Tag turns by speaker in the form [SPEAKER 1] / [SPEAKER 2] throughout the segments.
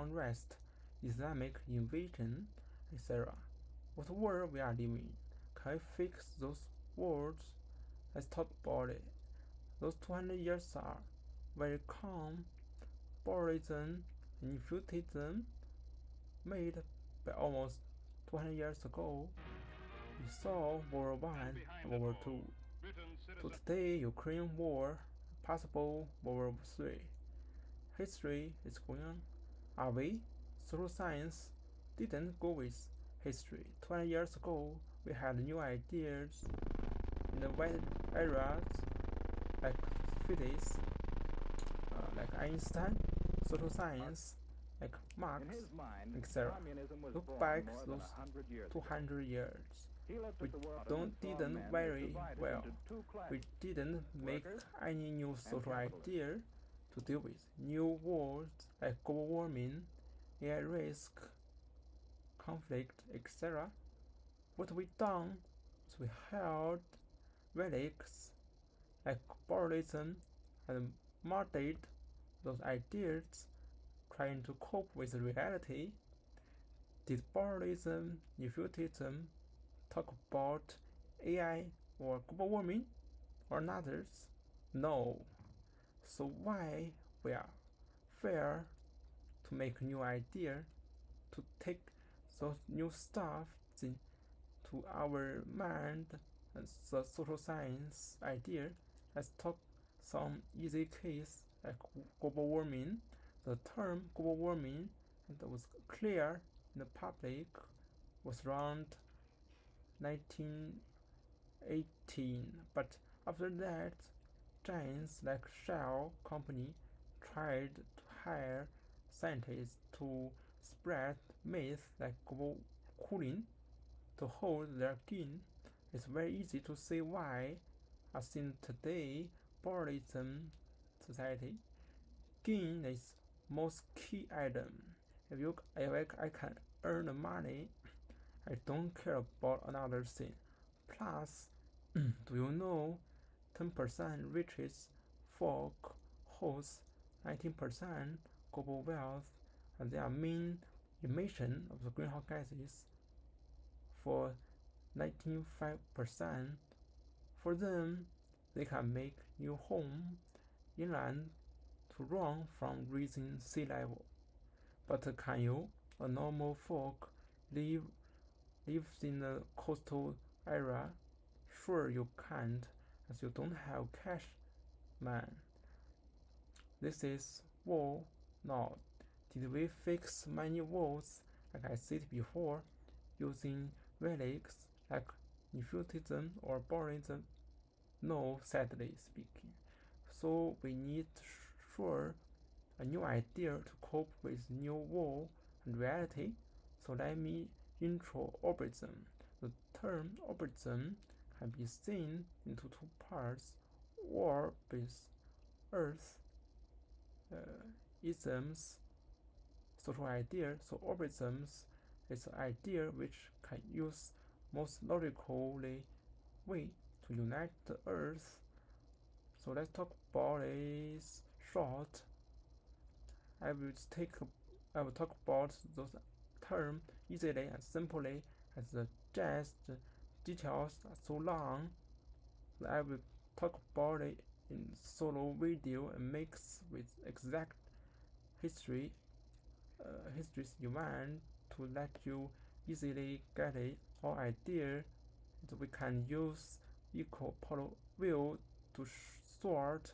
[SPEAKER 1] unrest, Islamic invasion, etc. What world we are living? Can we fix those words? Let's talk about it. Those 200 years are very calm. Pluralism and feudalism made by almost 200 years ago. We saw World War I and World War II. To today, Ukraine war, possible World War III. History is going on. Are we? Social science didn't go with history. 20 years ago, we had new ideas in the wide areas like physics, like Einstein, social science, like Marx, etc. Look back those 200 years. We didn't very well. We didn't make any new social idea to deal with. New words like global warming, AI risk, conflict, etc. What we done is we held relics like pluralism and molded those ideas trying to cope with reality. Did pluralism, feudalism talk about AI or global warming or others? No. So why we are fair to make new idea, to take those new stuff to our mind and the social science idea? Let's talk some easy case like global warming. The term global warming that was clear in the public was around 1918, but after that, giants like Shell company tried to hire scientists to spread myths like global cooling to hold their gain. It's very easy to see why, as in today pluralism society, gain is most key item. If I can earn the money, I don't care about another thing. Plus, do you know 10% richest folk holds 19% global wealth, and their mean emission of the greenhouse gases for 95%. For them, they can make new home inland to run from rising sea level. But can you, a normal folk, lives in a coastal area? Sure you can't, as you don't have cash, man. This is war now. Did we fix many wars, like I said before, using relics like feudalism or pluralism? No, sadly speaking. So we need sure a new idea to cope with new war and reality. So let me intro orbism. The term orbism can be seen into two parts: orbis, earth, isms, social idea. So orbisms is an idea which can use most logically way to unite the earth. So let's talk about this short. I will talk about those terms easily and simply, as the just details are so long. I will talk about it in solo video and mix with exact history history's event to let you easily get it or idea that we can use equal view to sort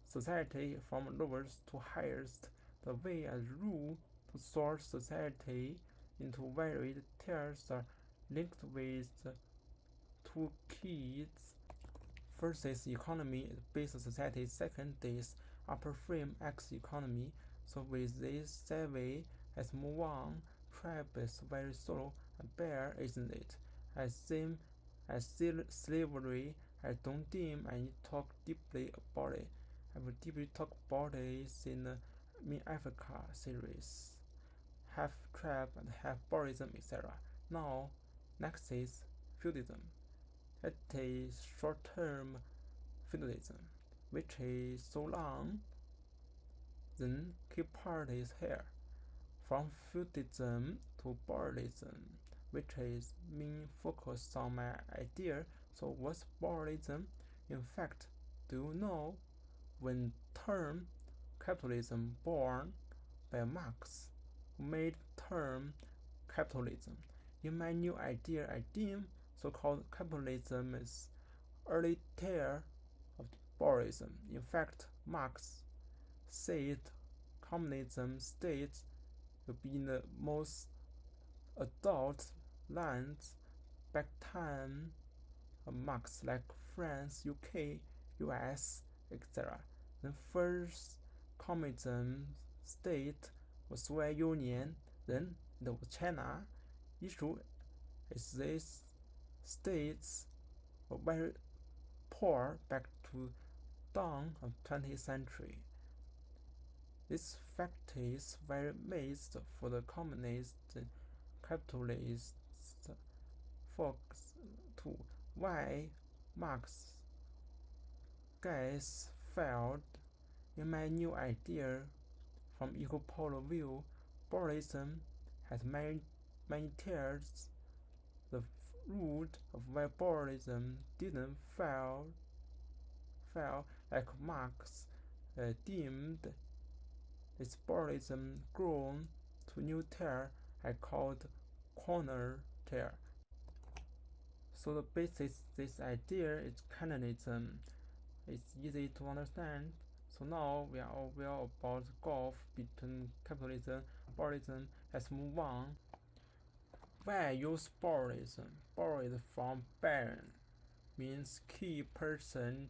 [SPEAKER 1] society from lowest to highest. The way and rule to sort society into varied tiers are linked with two keys. First is economy, basic society. Second is upper frame X economy. So with this survey, let's move on. Tribe is very solo and bare, isn't it? As same as slavery, I don't deem I need to talk deeply about it. I will deeply talk about it in the Africa series. Half tribe and half Buddhism, etc. Now, next is feudalism. That is short-term feudalism, which is so long, then key part is here. from feudalism to Borealism, which is main focus on my idea. So what's Borealism? In fact, do you know when term capitalism born by Marx made term capitalism? In my new idea I deem so-called capitalism is early tier of Borealism. In fact, Marx said communism states will be the most adult lands back time Marx like France, UK, US, etc. The first communism state was Soviet Union, then there was China. Issue is these states were very poor back to dawn of 20th century. This fact is very based for the communist capitalists folks to why Marx guess failed. In my new idea from equal polar view, Borealism has many tiers. The root of why Borealism didn't fail like Marx deemed its Borealism grown to new tier I called corner tier. So the basis this idea is canonism. It's easy to understand. So now we are aware about the gulf between capitalism and Borealism. Let's move on. Why use Borealism? Borrowed from Baron means key person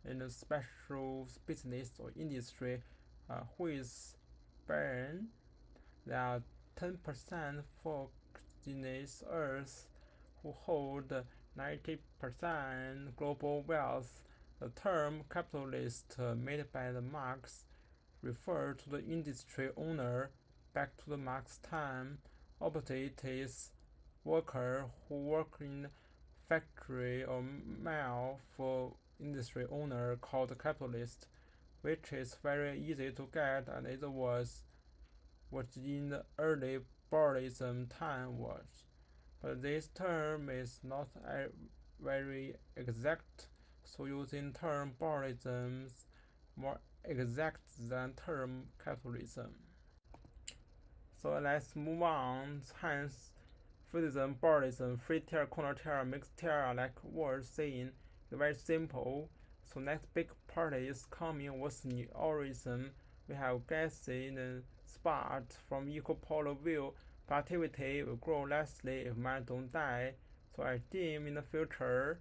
[SPEAKER 1] in a special business or industry. Who is Baron? There are 10% folks in this earth who hold 90% global wealth. The term capitalist made by the Marx referred to the industry owner back to the Marx time. Opposite is worker who work in factory or mill for industry owner called capitalist, which is very easy to get and it was what in the early Borealism time was. But this term is not very exact, so using term Borealism is more exact than term capitalism. So let's move on. Hence, feudalism, Borealism, free tier, corner tier, mixed tier, like words saying, is very simple. So next big part is coming. What's new orism? We have guessing the spot from equal polar view. Productivity will grow lessly if man don't die. So I deem in the future,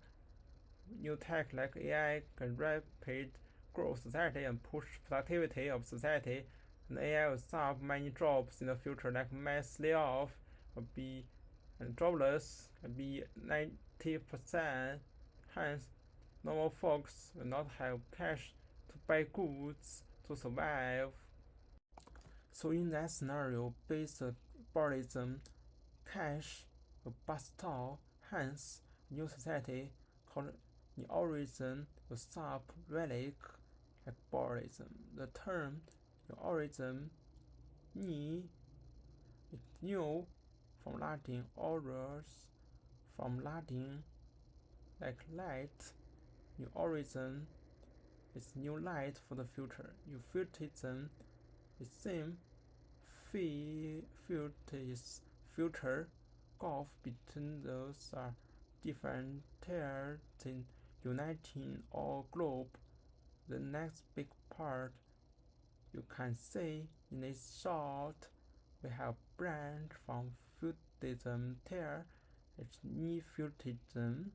[SPEAKER 1] new tech like AI can rapid grow society and push productivity of society. And AI will solve many jobs in the future, like mass layoff will be jobless, will be 90%. Hence, normal folks will not have cash to buy goods to survive. So in that scenario, based Borealism, cash will bust out. Hence, new society called Neorism will stop relic like Borealism. The term Neorism ni is new from Latin aureus, from Latin like light. Neorism is new light for the future. New futurism is same field is future. Gulf between those are different tiers in uniting all globe. The next big part you can see in this short, we have branch from feudalism tier. It's new feudalism.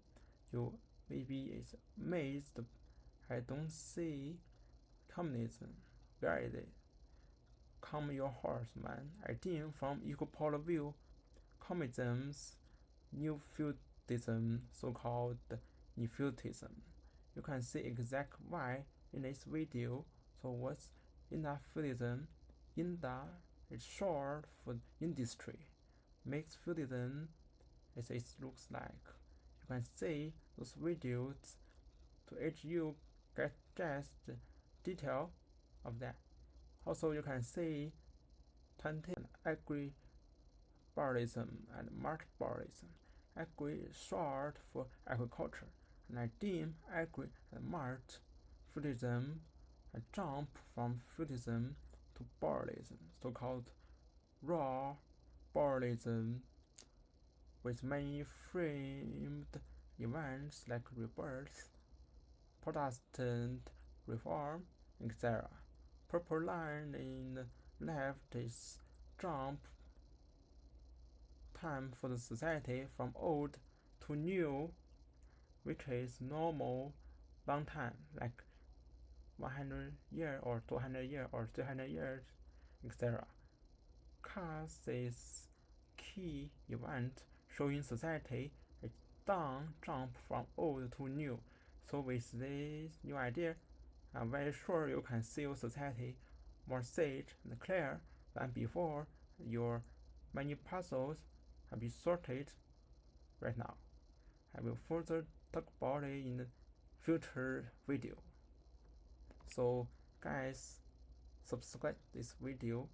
[SPEAKER 1] You maybe is amazed. I don't see communism. Where is it? Calm your horse, man. I think from equal polar view, communism's new feudalism, so-called new feudalism. You can see exact why in this video. So what's in that feudalism? Inda is short for industry. Makes feudalism as it looks like. You can see those videos to help you get just detail of that. Also, you can see 20, agribarianism and marketbarianism. Agri is short for agriculture. 19. Agri and mart feudalism, a jump from feudalism to barbarism, so-called raw barbarism, with many framed events like rebirth, Protestant reform, etc. Purple line in the left is jump time for the society from old to new, which is normal long time, like 100 years or 200 years or 300 years, etc. Cars is key event showing society a down jump from old to new. So with this new idea, I'm very sure you can see your society more sage and clear than before. Your many puzzles have been sorted right now. I will further talk about it in the future video. So guys, subscribe this video